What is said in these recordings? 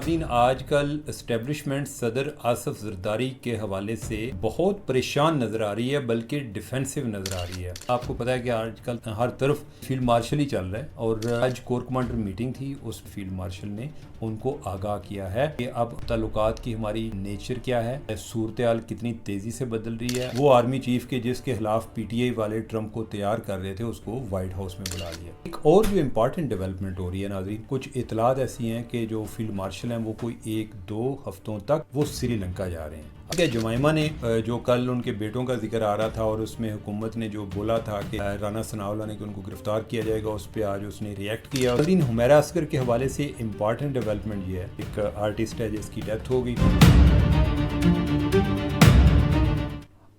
नाज़रीन, आजकल इस्टेब्लिशमेंट सदर आसफ ज़रदारी के हवाले से बहुत परेशान नज़र आ रही है, बल्कि डिफेंसिव नज़र आ रही है। आपको पता है कि आजकल हर तरफ फील्ड मार्शल ही चल रहा है और आज कोर कमांडर मीटिंग थी, उस फील्ड मार्शल ने उनको आगाह किया है कि अब ताल्लुकात की हमारी नेचर क्या है, सूरत हाल कितनी तेज़ी से बदल रही है। वो आर्मी चीफ के जिसके खिलाफ PTI वाले ट्रंप को तैयार कर रहे थे, उसको वाइट हाउस में बुला लिया। एक और जो इम्पॉर्टेंट डेवलपमेंट हो रही है नाज़रीन, कुछ इतलात ऐसी हैं कि जो फील्ड मार्शल हैं वो कोई 1-2 हफ्तों तक वो श्रीलंका जा रहे हैं। क्या जुमैमा ने जो कल उनके बेटों का जिक्र आ रहा था और उसमें हुकूमत ने जो बोला था कि राना सनाउल्लाह ने कि उनको गिरफ्तार किया जाएगा, उस पर आज उसने रिएक्ट किया। नाज़रीन, हुमैरा अस्कर के हवाले से इम्पॉर्टेंट डेवलपमेंट ये है, एक आर्टिस्ट है जिसकी डेथ हो गई।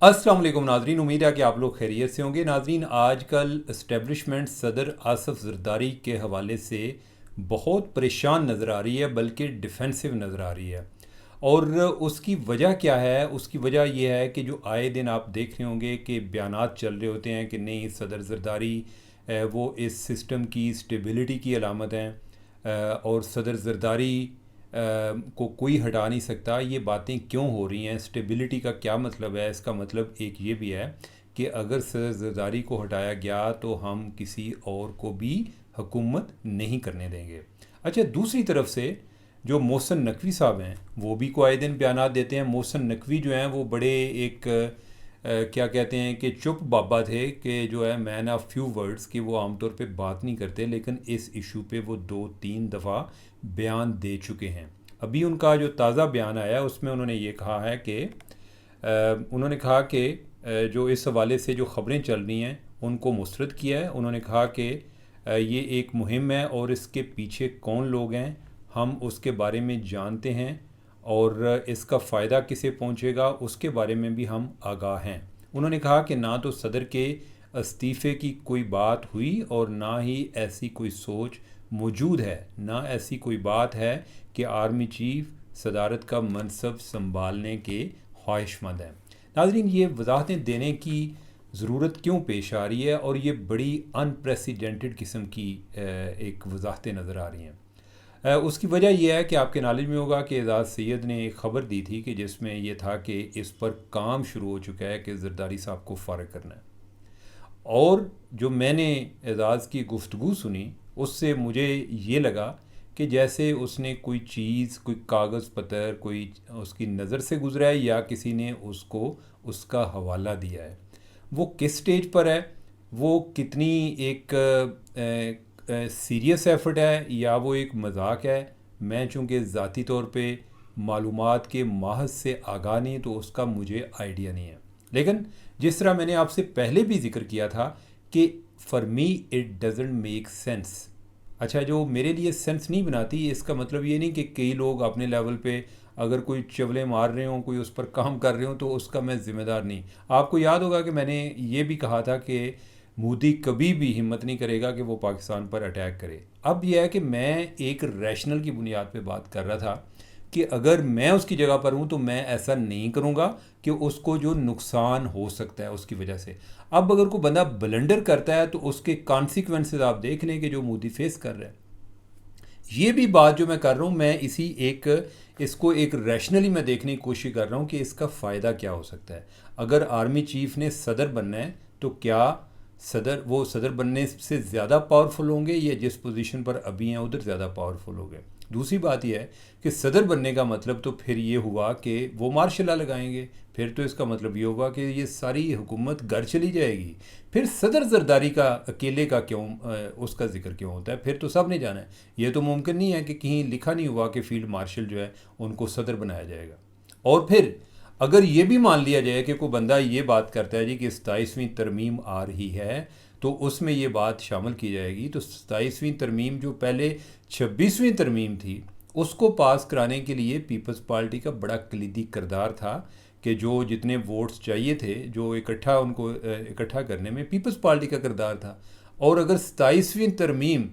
अस्सलाम वालेकुम नाज़रीन, उम्मीद है कि आप लोग खैरियत से होंगे। नाज़रीन, आजकल इस्टेब्लिशमेंट सदर आसफ ज़रदारी के हवाले से बहुत परेशान नज़र आ रही है, बल्कि डिफेंसिव नज़र आ रही है। और उसकी वजह क्या है? उसकी वजह यह है कि जो आए दिन आप देख रहे होंगे कि बयानात चल रहे होते हैं कि नहीं, सदर ज़रदारी वो इस सिस्टम की स्टेबिलिटी की अलामत हैं और सदर ज़रदारी को कोई हटा नहीं सकता। ये बातें क्यों हो रही हैं? स्टेबिलिटी का क्या मतलब है? इसका मतलब एक ये भी है कि अगर सदर ज़रदारी को हटाया गया तो हम किसी और को भी हुकूमत नहीं करने देंगे। अच्छा, दूसरी तरफ से जो मोहसिन नकवी साहब हैं वो भी को आए दिन बयानात देते हैं। मोहसिन नकवी जो हैं वो बड़े एक क्या कहते हैं कि चुप बाबा थे, कि जो है मैन ऑफ फ्यू वर्ड्स, कि वो आमतौर पे बात नहीं करते, लेकिन इस इशू पे वो 2-3 दफ़ा बयान दे चुके हैं। अभी उनका जो ताज़ा बयान आया है उसमें उन्होंने ये कहा है कि उन्होंने कहा कि जो इस हवाले से जो ख़बरें चल रही हैं उनको मुस्तरद किया है। उन्होंने कहा कि ये एक मुहिम है और इसके पीछे कौन लोग हैं हम उसके बारे में जानते हैं और इसका फ़ायदा किसे पहुंचेगा उसके बारे में भी हम आगाह हैं। उन्होंने कहा कि ना तो सदर के इस्तीफ़े की कोई बात हुई और ना ही ऐसी कोई सोच मौजूद है, ना ऐसी कोई बात है कि आर्मी चीफ सदारत का मनसब संभालने के ख्वाहिशमंद हैं। नाज़रीन, ये वजाहतें देने की ज़रूरत क्यों पेश आ रही है और ये बड़ी अनप्रेसिडेंटेड किस्म की एक वजाहतें नज़र आ रही हैं। उसकी वजह यह है कि आपके नॉलेज में होगा कि एजाज़ सैयद ने एक ख़बर दी थी कि जिसमें यह था कि इस पर काम शुरू हो चुका है कि ज़रदारी साहब को फ़ारिग करना है। और जो मैंने एजाज़ की गुफ्तगू सुनी उससे मुझे ये लगा कि जैसे उसने कोई चीज़, कोई कागज़ पत्र, कोई उसकी नज़र से गुजरा है या किसी ने उसको उसका हवाला दिया है। वो किस स्टेज पर है, वो कितनी एक सीरियस एफ़र्ट है या वो एक मजाक है, मैं चूँकि ज़ाती तौर पे मालूमात के माहज़ से आगाह नहीं तो उसका मुझे आइडिया नहीं है। लेकिन जिस तरह मैंने आपसे पहले भी जिक्र किया था कि for me it doesn't make sense. अच्छा, जो मेरे लिए सेंस नहीं बनाती, इसका मतलब ये नहीं कि कई लोग अपने लेवल पे अगर कोई चवले मार रहे हों, कोई उस पर काम कर रहे हों तो उसका मैं ज़िम्मेदार नहीं। आपको याद होगा कि मैंने ये भी कहा था कि मोदी कभी भी हिम्मत नहीं करेगा कि वो पाकिस्तान पर अटैक करे। अब यह है कि मैं एक रैशनल की बुनियाद पे बात कर रहा था कि अगर मैं उसकी जगह पर हूँ तो मैं ऐसा नहीं करूँगा कि उसको जो नुकसान हो सकता है उसकी वजह से। अब अगर कोई बंदा ब्लंडर करता है तो उसके कॉन्सिक्वेंसेस आप देख लें कि जो मोदी फेस कर रहा है। ये भी बात जो मैं कर रहा हूँ, मैं इसको एक रैशनली मैं देखने की कोशिश कर रहा हूँ कि इसका फ़ायदा क्या हो सकता है। अगर आर्मी चीफ ने सदर बनना है तो क्या सदर बनने से ज़्यादा पावरफुल होंगे या जिस पोजीशन पर अभी हैं उधर ज़्यादा पावरफुल होंगे? दूसरी बात यह है कि सदर बनने का मतलब तो फिर ये हुआ कि वो मार्शल लॉ लगाएंगे, फिर तो इसका मतलब ये होगा कि ये सारी हुकूमत घर चली जाएगी। फिर सदर ज़रदारी का अकेले का क्यों उसका जिक्र क्यों होता है? फिर तो सब ने जाना है। ये तो मुमकिन नहीं है कि कहीं लिखा नहीं हुआ कि फील्ड मार्शल जो है उनको सदर बनाया जाएगा। और फिर अगर ये भी मान लिया जाए कि कोई बंदा ये बात करता है जी कि 27वीं तरमीम आ रही है तो उसमें ये बात शामिल की जाएगी, तो 27वीं तरमीम जो पहले 26वीं तरमीम थी उसको पास कराने के लिए पीपल्स पार्टी का बड़ा कलीदी किरदार था कि जो जितने वोट्स चाहिए थे जो इकट्ठा करने में पीपल्स पार्टी का किरदार था। और अगर 27वीं तरमीम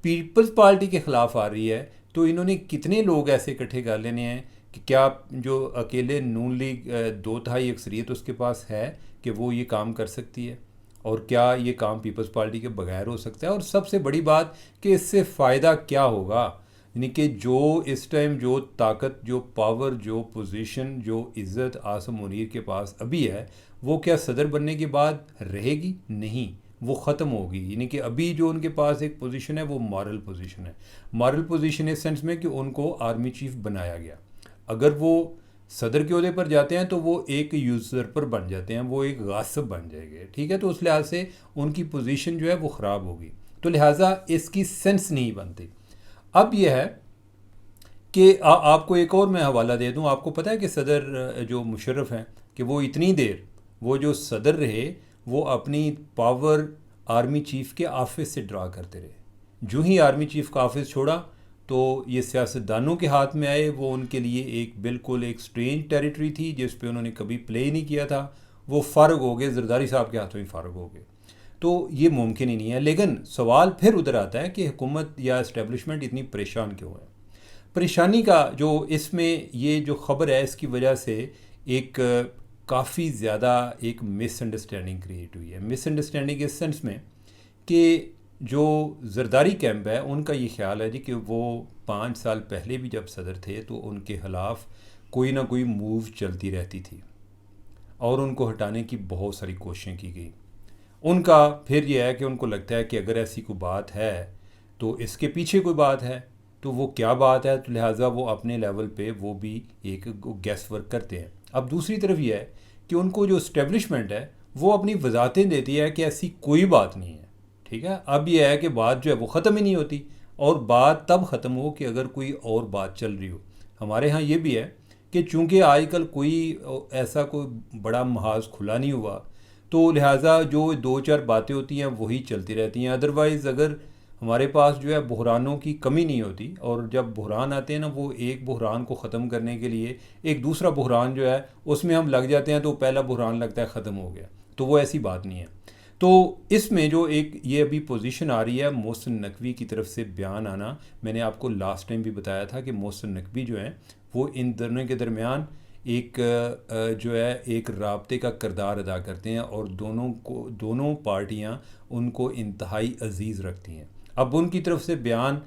पीपल्स पार्टी के ख़िलाफ़ आ रही है तो इन्होंने कितने लोग ऐसे इकट्ठे कर लेने हैं कि क्या जो अकेले नून लीग 2/3 अक्सरियत उसके पास है कि वो ये काम कर सकती है, और क्या ये काम पीपल्स पार्टी के बगैर हो सकता है? और सबसे बड़ी बात कि इससे फ़ायदा क्या होगा? यानी कि जो इस टाइम जो ताकत, जो पावर, जो पोजीशन, जो इज़्ज़त आसिम मुनीर के पास अभी है, वो क्या सदर बनने के बाद रहेगी? नहीं, वो ख़त्म होगी। यानी कि अभी जो उनके पास एक पोजीशन है वो मॉरल पोजीशन है। मॉरल पोजीशन इस सेंस में कि उनको आर्मी चीफ बनाया गया। अगर वो सदर के ओहदे पर जाते हैं तो वो एक यूज़रपर बन जाते हैं, वो एक गासिब बन जाएंगे, ठीक है। तो उस लिहाज से उनकी पोजीशन जो है वो ख़राब होगी, तो लिहाजा इसकी सेंस नहीं बनती। अब यह है कि आपको एक और मैं हवाला दे दूं। आपको पता है कि सदर जो मुशर्रफ हैं कि वो इतनी देर वो जो सदर रहे वो अपनी पावर आर्मी चीफ़ के ऑफिस से ड्रा करते रहे। जो ही आर्मी चीफ़ का ऑफिस छोड़ा तो ये सियासतदानों के हाथ में आए। वो उनके लिए एक बिल्कुल एक स्ट्रेंज टेरिटरी थी जिस पे उन्होंने कभी प्ले ही नहीं किया था। वो फ़ारग हो गए, जरदारी साहब के हाथों ही फ़ारग हो गए। तो ये मुमकिन ही नहीं है। लेकिन सवाल फिर उधर आता है कि हुकूमत या इस्टेब्लिशमेंट इतनी परेशान क्यों है। परेशानी का जो इसमें ये जो ख़बर है इसकी वजह से एक काफ़ी ज़्यादा एक मिसअंडरस्टैंडिंग क्रिएट हुई है। मिसअंडरस्टैंडिंग इस सेंस में कि जो जरदारी कैंप है उनका ये ख्याल है जी कि वो 5 साल पहले भी जब सदर थे तो उनके ख़िलाफ़ कोई ना कोई मूव चलती रहती थी और उनको हटाने की बहुत सारी कोशिशें की गई। उनका फिर यह है कि उनको लगता है कि अगर ऐसी कोई बात है तो इसके पीछे कोई बात है, तो वो क्या बात है, तो लिहाजा वो अपने लेवल पे वो भी एक गैस वर्क करते हैं। अब दूसरी तरफ यह है कि उनको जो इस्टेब्लिशमेंट है वो अपनी वजाहतें देती है कि ऐसी कोई बात नहीं है, ठीक है। अब यह है कि बात जो है वो ख़त्म ही नहीं होती, और बात तब ख़त्म हो कि अगर कोई और बात चल रही हो। हमारे यहाँ ये भी है कि चूँकि आजकल कोई ऐसा कोई बड़ा महाज खुला नहीं हुआ, तो लिहाजा जो 2-4 बातें होती हैं वही चलती रहती हैं। अदरवाइज़ अगर हमारे पास जो है बहरानों की कमी नहीं होती, और जब बहरान आते हैं ना वो एक बहरान को ख़त्म करने के लिए एक दूसरा बहरान जो है उसमें हम लग जाते हैं तो पहला बहरान लगता है ख़त्म हो गया, तो वो ऐसी बात नहीं है। तो इसमें जो एक ये अभी पोजीशन आ रही है मोहसिन नकवी की तरफ से बयान आना, मैंने आपको लास्ट टाइम भी बताया था कि मोहसिन नकवी जो हैं वो इन दोनों के दरमियान एक जो है एक राब्ते का किरदार अदा करते हैं, और दोनों पार्टियां उनको इंतहाई अजीज़ रखती हैं। अब उनकी तरफ से बयान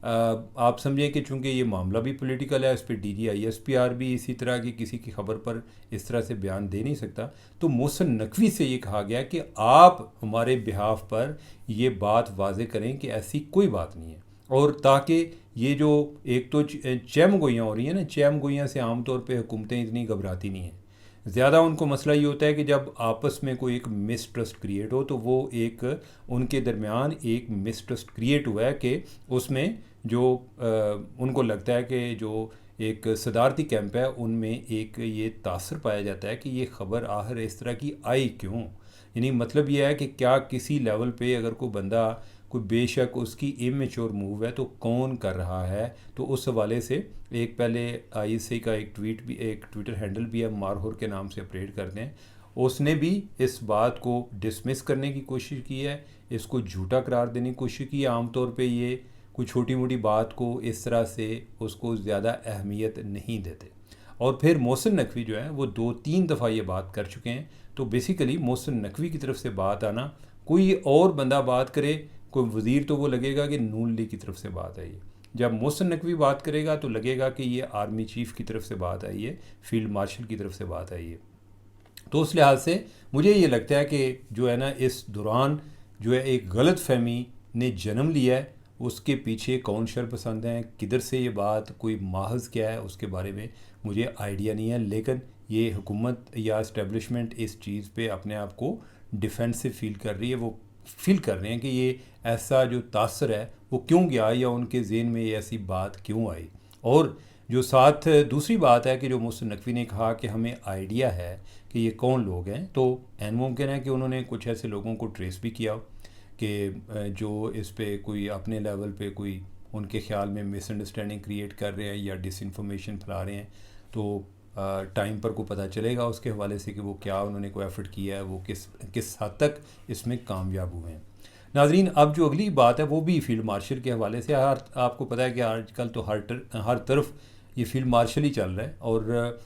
आप समझें कि चूँकि ये मामला भी पॉलिटिकल है, इस पर DGISPR भी इसी तरह की किसी की खबर पर इस तरह से बयान दे नहीं सकता। तो मोहसिन नकवी से ये कहा गया कि आप हमारे बिहाफ पर ये बात वाजे करें कि ऐसी कोई बात नहीं है, और ताकि ये जो एक तो चैम गोइयाँ हो रही हैं ना, चैम गोइयाँ से आमतौर पर हुकूमतें इतनी घबराती नहीं हैं। ज़्यादा उनको मसला ये होता है कि जब आपस में कोई एक मिसट्रस्ट क्रिएट हो, तो वो एक उनके दरमियान एक मिसट्रस्ट क्रिएट हुआ है कि उसमें जो उनको लगता है कि जो एक सदारती कैंप है उनमें एक ये तासर पाया जाता है कि ये ख़बर आखिर इस तरह की आई क्यों। यानी मतलब ये है कि क्या किसी लेवल पे अगर कोई बंदा कोई बेशक उसकी इमेच्योर मूव है तो कौन कर रहा है। तो उस हवाले से एक पहले ISI का एक ट्विटर हैंडल भी है, मारहोर के नाम से ऑपरेट करते हैं, उसने भी इस बात को डिसमिस करने की कोशिश की है, इसको झूठा करार देने की कोशिश की है। आमतौर पे ये कोई छोटी मोटी बात को इस तरह से उसको ज़्यादा अहमियत नहीं देते। और फिर मोहसिन नकवी जो है वो 2-3 दफ़ा ये बात कर चुके हैं। तो बेसिकली मोहसिन नकवी की तरफ से बात आना, कोई और बंदा बात करे, कोई वज़ीर, तो वो लगेगा कि नून लीग की तरफ से बात आई है। जब मोहसिन नकवी बात करेगा तो लगेगा कि ये आर्मी चीफ़ की तरफ से बात आई है, फील्ड मार्शल की तरफ से बात आई है। तो उस लिहाज से मुझे ये लगता है कि जो है ना इस दौरान जो है एक गलत फहमी ने जन्म लिया है। उसके पीछे कौन शरपसंद हैं, किधर से ये बात, कोई माहज़ क्या है, उसके बारे में मुझे आइडिया नहीं है। लेकिन ये हुकूमत या इस्टेब्लिशमेंट इस चीज़ पे अपने आप को डिफेंसिव फील कर रही है। वो फील कर रहे हैं कि ये ऐसा जो तासर है वो क्यों गया, या उनके ज़हन में ये ऐसी बात क्यों आई। और जो साथ दूसरी बात है कि जो मोहसिन नकवी ने कहा कि हमें आइडिया है कि ये कौन लोग हैं, तो ऐन मुमकिन है कि उन्होंने कुछ ऐसे लोगों को ट्रेस भी किया कि जो इस पे कोई अपने लेवल पे कोई उनके ख़्याल में मिसअंडरस्टैंडिंग क्रिएट कर रहे हैं या डिसइंफॉर्मेशन फैला रहे हैं। तो टाइम पर को पता चलेगा उसके हवाले से कि वो क्या उन्होंने कोई एफ़र्ट किया है, वो किस हद तक इसमें कामयाब हुए हैं। नाजरीन, अब जो अगली बात है वो भी फील्ड मार्शल के हवाले से। आपको पता है कि आजकल तो हर तरफ ये फील्ड मार्शल ही चल रहा है। और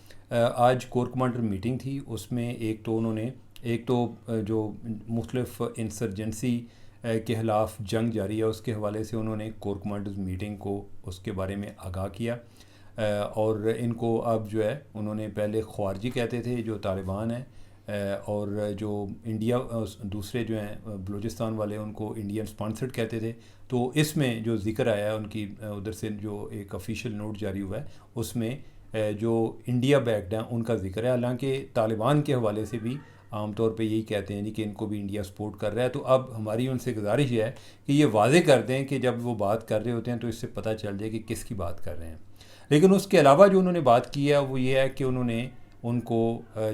आज कोर कमांडर मीटिंग थी, उसमें एक तो जो मुख्तलिफ इंसर्जेंसी के ख़िलाफ़ जंग जारी है, उसके हवाले से उन्होंने कोर कमांडर्स मीटिंग को उसके बारे में आगाह किया। और इनको अब जो है उन्होंने पहले ख्वारजी कहते थे जो तालिबान है, और जो इंडिया दूसरे जो हैं बलूचिस्तान वाले उनको इंडियन स्पॉन्सर्ड कहते थे। तो इसमें जो ज़िक्र आया है उनकी उधर से जो एक ऑफिशियल नोट जारी हुआ है उसमें जो इंडिया बैक्ड हैं उनका ज़िक्र है। हालांकि तालिबान के हवाले से भी आमतौर पे यही कहते हैं जी कि इनको भी इंडिया सपोर्ट कर रहा है। तो अब हमारी उनसे गुजारिश है कि ये वाजे कर दें कि जब वो बात कर रहे होते हैं तो इससे पता चल जाए कि किसकी बात कर रहे हैं। लेकिन उसके अलावा जो उन्होंने बात की है वो ये है कि उन्होंने उनको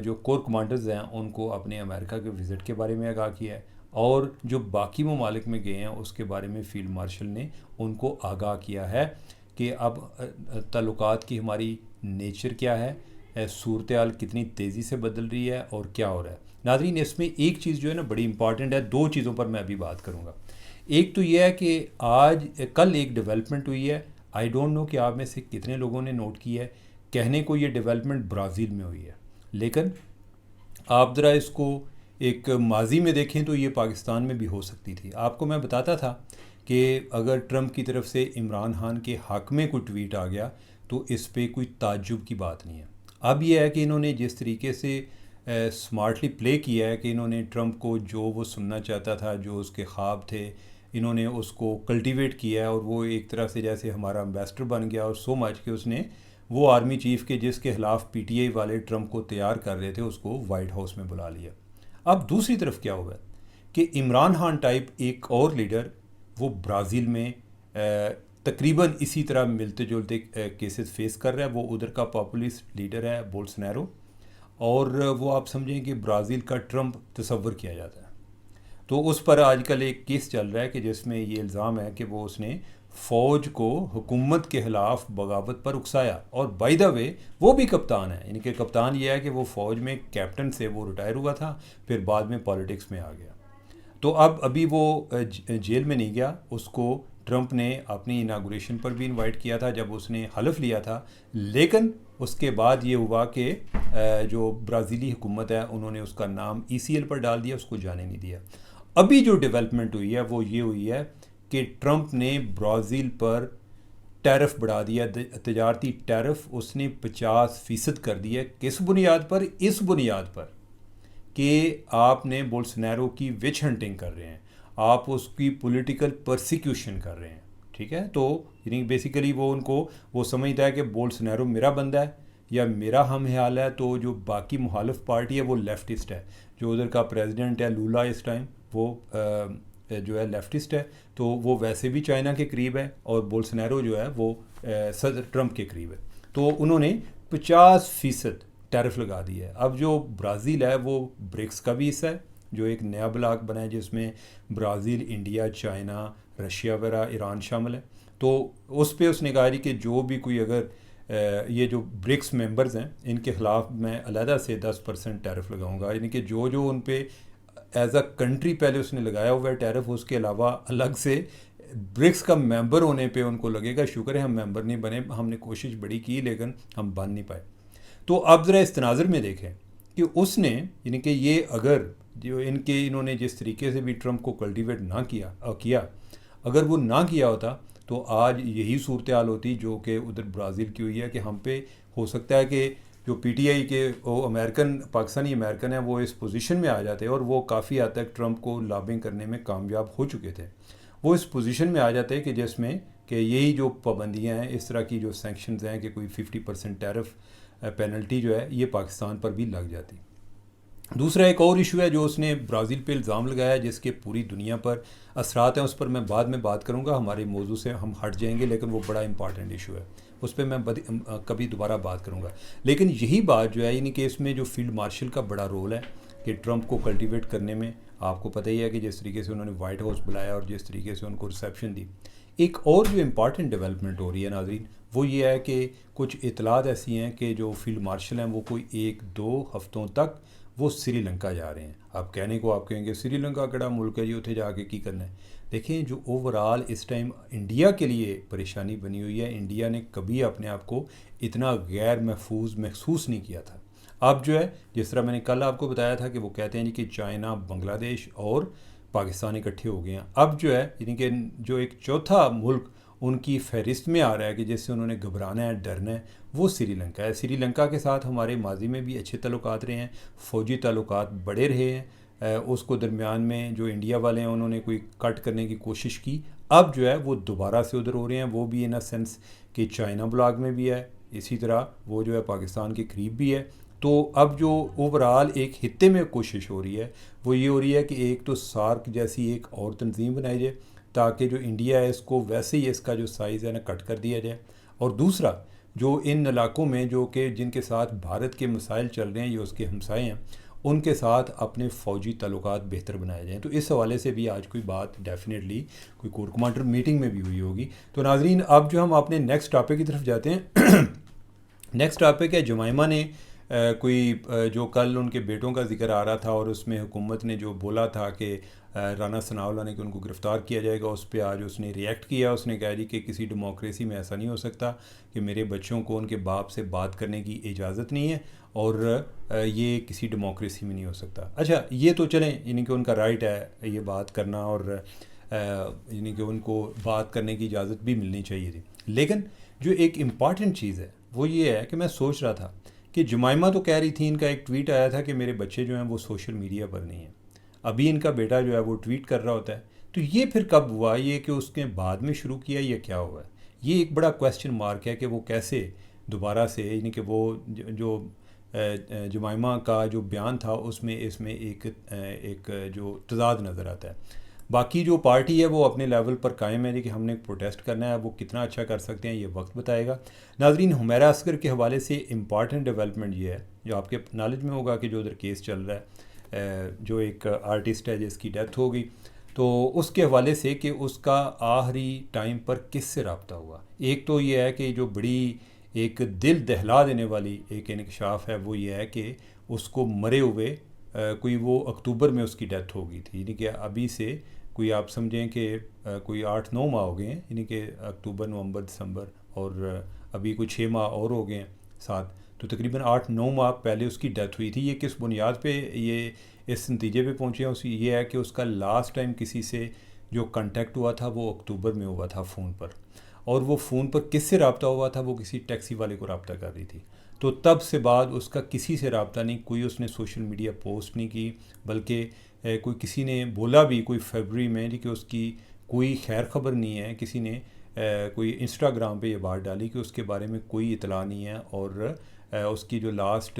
जो कोर कमांडर्स हैं उनको अपने अमेरिका के विज़िट के बारे में आगाह किया है, और जो बाकी ममालिक में गए हैं उसके बारे में फ़ील्ड मार्शल ने उनको आगाह किया है कि अब ताल्लुकात की हमारी नेचर क्या है, सूरत हाल कितनी तेज़ी से बदल रही है और क्या हो रहा है। नाज़रीन, इसमें एक चीज़ जो है ना बड़ी इंपॉर्टेंट है, दो चीज़ों पर मैं अभी बात करूँगा। एक तो यह है कि कल एक डेवलपमेंट हुई है, आई डोंट नो कि आप में से कितने लोगों ने नोट की है। कहने को ये डेवलपमेंट ब्राज़ील में हुई है, लेकिन आप ज़रा इसको एक माजी में देखें तो ये पाकिस्तान में भी हो सकती थी। आपको मैं बताता था कि अगर ट्रंप की तरफ से इमरान खान के हक़ में कोई ट्वीट आ गया तो इस पे कोई ताज्जुब की बात नहीं है। अब यह है कि इन्होंने जिस तरीके से स्मार्टली प्ले किया है कि इन्होंने ट्रंप को जो वो सुनना चाहता था, जो उसके ख्वाब थे, इन्होंने उसको कल्टीवेट किया है और वो एक तरह से जैसे हमारा एम्बेसडर बन गया। और सो मच कि उसने वो आर्मी चीफ़ के जिसके ख़िलाफ़ पीटीआई वाले ट्रंप को तैयार कर रहे थे उसको वाइट हाउस में बुला लिया। अब दूसरी तरफ क्या हुआ कि इमरान खान टाइप एक और लीडर वो ब्राज़ील में तकरीबन इसी तरह मिलते जुलते केसेस फेस कर रहा है। वो उधर का पॉपुलिस्ट लीडर है बोल्सोनारो, और वो आप समझें कि ब्राज़ील का ट्रंप तस्वर किया जाता है। तो उस पर आजकल एक केस चल रहा है कि जिसमें ये इल्ज़ाम है कि वो उसने फ़ौज को हुकूमत के ख़िलाफ़ बगावत पर उकसाया। और बाय द वे वो भी कप्तान है, यानी कि कप्तान ये है कि वो फ़ौज में कैप्टन से वो रिटायर हुआ था, फिर बाद में पॉलिटिक्स में आ गया। तो अब अभी वो जेल में नहीं गया, उसको ट्रंप ने अपनी इनागुरेशन पर भी इनवाइट किया था जब उसने हलफ लिया था। लेकिन उसके बाद ये हुआ कि जो ब्राज़ीली हुकूमत है उन्होंने उसका नाम ECL पर डाल दिया, उसको जाने नहीं दिया। अभी जो डेवलपमेंट हुई है वो ये हुई है कि ट्रंप ने ब्राज़ील पर टैरिफ बढ़ा दिया, तजारती टैरिफ उसने 50% कर दिया। किस बुनियाद पर? इस बुनियाद पर कि आपने बोल्सोनारो की विच हंटिंग कर रहे हैं, आप उसकी पॉलिटिकल परसिक्यूशन कर रहे हैं, ठीक है। तो यानी बेसिकली वो उनको वो समझता है कि बोल्सोनारो मेरा बंदा है या मेरा हम ख्याल है। तो जो बाकी मुखालिफ पार्टी है वो लेफ्टिस्ट है, जो उधर का प्रेसिडेंट है लूला इस टाइम वो जो है लेफ्टिस्ट है, तो वो वैसे भी चाइना के करीब है, और बोल्सोनारो जो है वो सदर ट्रंप के करीब है। तो उन्होंने 50% टैरिफ लगा दी है। अब जो ब्राज़ील है वो ब्रिक्स का भी हिस्सा है, जो एक नया ब्लॉक बना है जिसमें ब्राज़ील, इंडिया, चाइना, रशिया वगैरह, ईरान शामिल है। तो उस पर उसने कहा कि जो भी कोई अगर ये जो ब्रिक्स मेंबर्स हैं इनके ख़िलाफ़ मैं अलहदा से 10% टैरिफ लगाऊंगा, यानी कि जो जो उन पे एज अ कंट्री पहले उसने लगाया हुआ है टैरिफ, उसके अलावा अलग से ब्रिक्स का मेंबर होने पे उनको लगेगा शुक्र है हम मेंबर नहीं बने, हमने कोशिश बड़ी की लेकिन हम बन नहीं पाए। तो अब ज़रा इस तनाज़ुर में देखें कि उसने यानी कि ये अगर जो इन्होंने जिस तरीके से भी ट्रंप को कल्टीवेट ना किया, अगर वो ना किया होता तो आज यही सूरत हाल होती जो कि उधर ब्राज़ील की हुई है कि हम पे हो सकता है कि जो पीटीआई के वो अमेरिकन पाकिस्तानी अमेरिकन है वो इस पोजीशन में आ जाते, और वो काफ़ी हद तक ट्रंप को लॉबिंग करने में कामयाब हो चुके थे। वो इस पोजीशन में आ जाते कि जिसमें कि यही जो पाबंदियां हैं, इस तरह की जो सैंक्शंस हैं कि कोई 50% टैरिफ पेनल्टी जो है ये पाकिस्तान पर भी लग जाती। दूसरा एक और इशू है जो उसने ब्राज़ील पे इल्ज़ाम लगाया है जिसके पूरी दुनिया पर असरात हैं, उस पर मैं बाद में बात करूंगा, हमारे मौजू से हम हट जाएंगे, लेकिन वो बड़ा इंपॉर्टेंट इशू है, उस पर मैं कभी दोबारा बात करूंगा। लेकिन यही बात जो है यानी कि इसमें जो फील्ड मार्शल का बड़ा रोल है कि ट्रंप को कल्टीवेट करने में, आपको पता ही है कि जिस तरीके से उन्होंने वाइट हाउस बुलाया और जिस तरीके से उनको रिसेप्शन दी। एक और जो इम्पॉर्टेंट डेवलपमेंट हो रही है नाज़रीन वो ये है कि कुछ इतलात ऐसी हैं कि जो फील्ड मार्शल हैं वो कोई 1-2 हफ्तों तक वो श्रीलंका जा रहे हैं। आप कहने को आप कहेंगे श्रीलंका कड़ा मुल्क है जी, उठे जाके की करना है। देखें जो ओवरऑल इस टाइम इंडिया के लिए परेशानी बनी हुई है, इंडिया ने कभी अपने आप को इतना गैर महसूस नहीं किया था। अब जो है जिस तरह मैंने कल आपको बताया था कि वो कहते हैं जी कि चाइना, बांग्लादेश और पाकिस्तान इकट्ठे हो गए हैं। अब जो है यानी कि जो एक चौथा मुल्क उनकी फहरिस्त में आ रहा है कि जिससे उन्होंने घबराना है, डरना है, वो श्रीलंका है। श्रीलंका के साथ हमारे माजी में भी अच्छे ताल्लुकात रहे हैं, फ़ौजी ताल्लुकात बड़े रहे हैं। उसको दरमियान में जो इंडिया वाले हैं उन्होंने कोई कट करने की कोशिश की। अब जो है वो दोबारा से उधर हो रहे हैं, वो भी इन अ सेंस कि चाइना ब्लॉक में भी है, इसी तरह वो जो है पाकिस्तान के करीब भी है। तो अब जो ओवरऑल एक हित्ते में कोशिश हो रही है वो ये हो रही है कि एक तो सार्क जैसी एक और तंजीम बनाई जाए ताकि जो इंडिया है इसको वैसे ही इसका जो साइज़ है ना कट कर दिया जाए, और दूसरा जो इन इलाकों में जो कि जिनके साथ भारत के मसाइल चल रहे हैं, ये उसके हमसाए हैं, उनके साथ अपने फ़ौजी ताल्लुकात बेहतर बनाए जाएँ। तो इस हवाले से भी आज कोई बात डेफिनेटली कोई कोर कमांडर मीटिंग में भी हुई होगी। तो नाज़रीन, अब जो हम अपने नेक्स्ट टॉपिक की तरफ जाते हैं। नेक्स्ट टॉपिक है जुमाइमा ने जो कल उनके बेटों का जिक्र आ रहा था और उसमें हुकूमत ने जो बोला था कि राना सनाउल्लाह ने कि उनको गिरफ़्तार किया जाएगा, उस पर आज उसने रिएक्ट किया। उसने कहा जी कि किसी डेमोक्रेसी में ऐसा नहीं हो सकता कि मेरे बच्चों को उनके बाप से बात करने की इजाज़त नहीं है, और ये किसी डेमोक्रेसी में नहीं हो सकता। अच्छा, ये तो चलें, यानी कि उनका राइट है ये बात करना, और यानी कि उनको बात करने की इजाज़त भी मिलनी चाहिए थी। लेकिन जो एक इम्पॉर्टेंट चीज़ है वो ये है कि मैं सोच रहा था कि जुमाइमा तो कह रही थी, इनका एक ट्वीट आया था कि मेरे बच्चे जो हैं वो सोशल मीडिया पर नहीं हैं। अभी इनका बेटा जो है वो ट्वीट कर रहा होता है, तो ये फिर कब हुआ, ये कि उसके बाद में शुरू किया, ये क्या हुआ है? ये एक बड़ा क्वेश्चन मार्क है कि वो कैसे दोबारा से, यानी कि वो जो जुमाइमा का जो बयान था उसमें इसमें एक जो तजाद नज़र आता है। बाकी जो पार्टी है वो अपने लेवल पर कायम है कि हमने प्रोटेस्ट करना है, वो कितना अच्छा कर सकते हैं ये वक्त बताएगा। नाजरीन, हुमैरा असगर के हवाले से इम्पॉर्टेंट डेवलपमेंट ये है, जो आपके नॉलेज में होगा कि जो उधर केस चल रहा है, जो एक आर्टिस्ट है जिसकी डेथ हो गई, तो उसके हवाले से कि उसका आखिरी टाइम पर किससे रब्ता हुआ। एक तो ये है कि जो बड़ी एक दिल दहला देने वाली एक इंकशाफ है वो ये है कि उसको मरे हुए कोई वो अक्टूबर में उसकी डेथ हो गई थी, यानी कि अभी से कोई आप समझें कि कोई 8-9 माह हो गए हैं, यानी कि अक्टूबर, नवंबर, दिसंबर, और अभी कोई 6 माह और हो गए हैं साथ, तो तकरीबन 8-9 माह पहले उसकी डेथ हुई थी। ये किस बुनियाद पे ये इस नतीजे पे पहुँचे हैं, उसी ये है कि उसका लास्ट टाइम किसी से जो कांटेक्ट हुआ था वो अक्टूबर में हुआ था फ़ोन पर, और वो फ़ोन पर किससे रब्ता हुआ था, वो किसी टैक्सी वाले को रब्ता कर रही थी। तो तब से बाद उसका किसी से रब्ता नहीं, कोई उसने सोशल मीडिया पोस्ट नहीं की, बल्कि कोई किसी ने बोला भी कोई फरवरी में कि उसकी कोई खैर खबर नहीं है, किसी ने कोई इंस्टाग्राम पे ये बात डाली कि उसके बारे में कोई इतला नहीं है, और उसकी जो लास्ट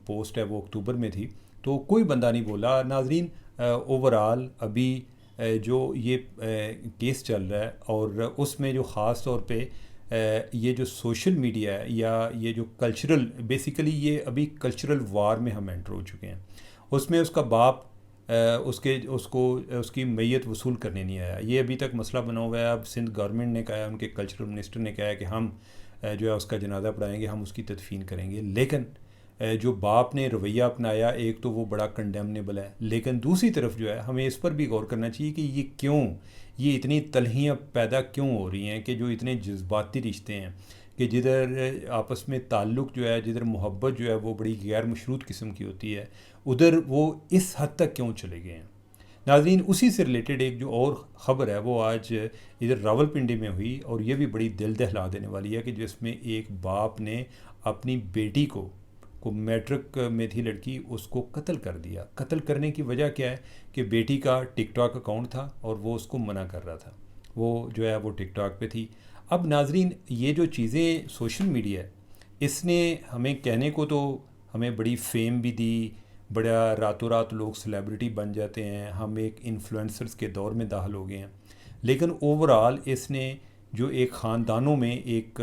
पोस्ट है वो अक्टूबर में थी, तो कोई बंदा नहीं बोला। नाजरीन, ओवरऑल अभी जो ये केस चल रहा है और उसमें जो ख़ास तौर पे ये जो सोशल मीडिया है या ये जो कल्चरल, बेसिकली ये अभी कल्चरल वार में हम एंटर हो चुके हैं। उसमें उसका बाप उसकी मैयत वसूल करने नहीं आया, ये अभी तक मसला बना हुआ है। अब सिंध गवर्नमेंट ने कहा, उनके कल्चरल मिनिस्टर ने कहा है कि हम जो है उसका जनाजा पढ़ाएंगे, हम उसकी तदफीन करेंगे। लेकिन जो बाप ने रवैया अपनाया, एक तो वो बड़ा कंडेमनेबल है, लेकिन दूसरी तरफ जो है हमें इस पर भी गौर करना चाहिए कि ये इतनी तलहियाँ पैदा क्यों हो रही हैं, कि जो इतने जज्बाती रिश्ते हैं, कि जिधर आपस में ताल्लुक़ जो है, जिधर मोहब्बत जो है वो बड़ी गैर मशरूत किस्म की होती है, उधर वो इस हद तक क्यों चले गए हैं। नाज़रीन, उसी से रिलेटेड एक जो और ख़बर है वो आज इधर रावलपिंडी में हुई, और ये भी बड़ी दिल दहला देने वाली है, कि जिसमें एक बाप ने अपनी बेटी को मैट्रिक में थी लड़की, उसको कत्ल कर दिया। कत्ल करने की वजह क्या है कि बेटी का टिकटॉक अकाउंट था और वो उसको मना कर रहा था, वो जो है वो टिकटॉक पे थी। अब नाजरीन, ये जो चीज़ें सोशल मीडिया है, इसने हमें कहने को तो हमें बड़ी फेम भी दी, बड़ा रातों रात लोग सेलिब्रिटी बन जाते हैं, हम एक इन्फ्लुएंसर्स के दौर में दाखिल हो गए हैं, लेकिन ओवरऑल इसने जो एक ख़ानदानों में एक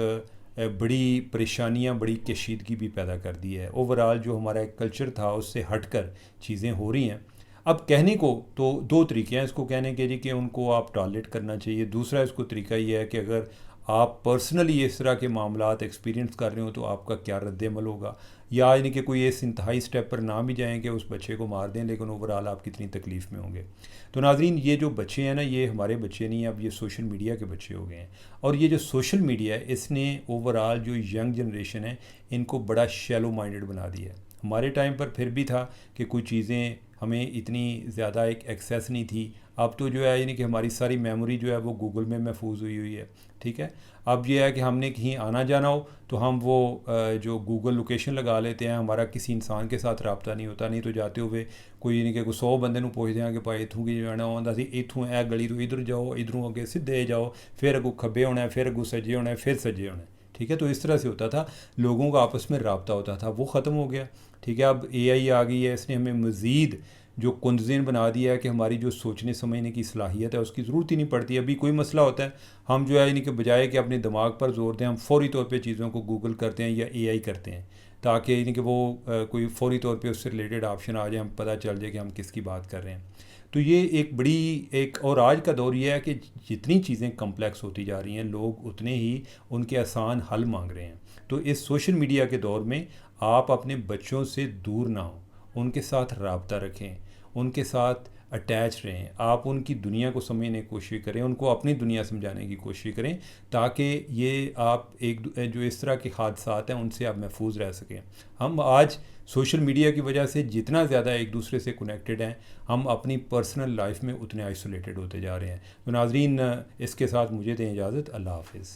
बड़ी परेशानियां, बड़ी कशीदगी भी पैदा कर दी है। ओवरऑल जो हमारा एक कल्चर था उससे हटकर चीज़ें हो रही हैं। अब कहने को तो दो तरीके हैं इसको कहने के लिए, कि उनको आप टॉलरेट करना चाहिए। दूसरा इसको तरीका ये है कि अगर आप पर्सनली इस तरह के मामलात एक्सपीरियंस कर रहे हो तो आपका क्या रद्द-ए-अमल होगा, या यानी कि कोई इस इंतहाई स्टेप पर ना भी जाएँ कि उस बच्चे को मार दें, लेकिन ओवरऑल आप कितनी तकलीफ़ में होंगे। तो नाज़रीन, ये जो बच्चे हैं ना, ये हमारे बच्चे नहीं हैं, अब ये सोशल मीडिया के बच्चे हो गए हैं। और ये जो सोशल मीडिया है, इसने ओवरऑल जो यंग जनरेशन है इनको बड़ा शैलो माइंडेड बना दिया है। हमारे टाइम पर फिर भी था कि कुछ चीज़ें हमें इतनी ज़्यादा एक एक्सेस नहीं थी। अब तो जो है यानी कि हमारी सारी मेमोरी जो है वो गूगल में महफूज हुई हुई है, ठीक है। अब ये है कि हमने कहीं आना जाना हो तो हम वो जो गूगल लोकेशन लगा लेते हैं, हमारा किसी इंसान के साथ रब्ता नहीं होता। नहीं तो जाते हुए कोई यानी कि 100 बंदे ਨੂੰ ਪੁੱਛਦੇ ਆ ਕਿ ਭਾਈ ਇੱਥੋਂ ਕੀ ਜਾਣਾ ਹੁੰਦਾ ਸੀ, ਇੱਥੋਂ ਇਹ ਗਲੀ ਤੋਂ इधर जाओ, इधरों ਅੱਗੇ ਸਿੱਧੇ जाओ, फिर अगू खब्बे होना है, फिर अगू सज्जे होना है, फिर सज्जे होना है, ठीक है। तो इस तरह से होता था, लोगों का आपस में रब्ता होता था, वो ख़त्म हो गया, ठीक है। अब AI आ गई है, इसने हमें मज़ीद जो कुंदज़ेन बना दिया है कि हमारी जो सोचने समझने की सलाहियत है उसकी ज़रूरत ही नहीं पड़ती। अभी कोई मसला होता है, हम जो है यानी कि बजाय कि अपने दिमाग पर जोर दें, हम फौरी तौर पे चीज़ों को गूगल करते हैं या AI करते हैं, ताकि यानी कि वो कोई फौरी तौर पे उससे रिलेटेड ऑप्शन आ जाए, हम पता चल जाए कि हम किसकी बात कर रहे हैं। तो ये एक बड़ी एक और आज का दौर ये है कि जितनी चीज़ें कम्प्लेक्स होती जा रही हैं, लोग उतने ही उनके आसान हल मांग रहे हैं। तो इस सोशल मीडिया के दौर में आप अपने बच्चों से दूर ना हो, उनके साथ रब्ता रखें, उनके साथ अटैच रहें, आप उनकी दुनिया को समझने की कोशिश करें, उनको अपनी दुनिया समझाने की कोशिश करें, ताकि ये आप जो इस तरह के हादसात हैं उनसे आप महफूज रह सकें। हम आज सोशल मीडिया की वजह से जितना ज़्यादा एक दूसरे से कनेक्टेड हैं, हम अपनी पर्सनल लाइफ में उतने आइसोलेटेड होते जा रहे हैं। तो नाज़रीन, इसके साथ मुझे दें इजाज़त। अल्लाह हाफ़िज़।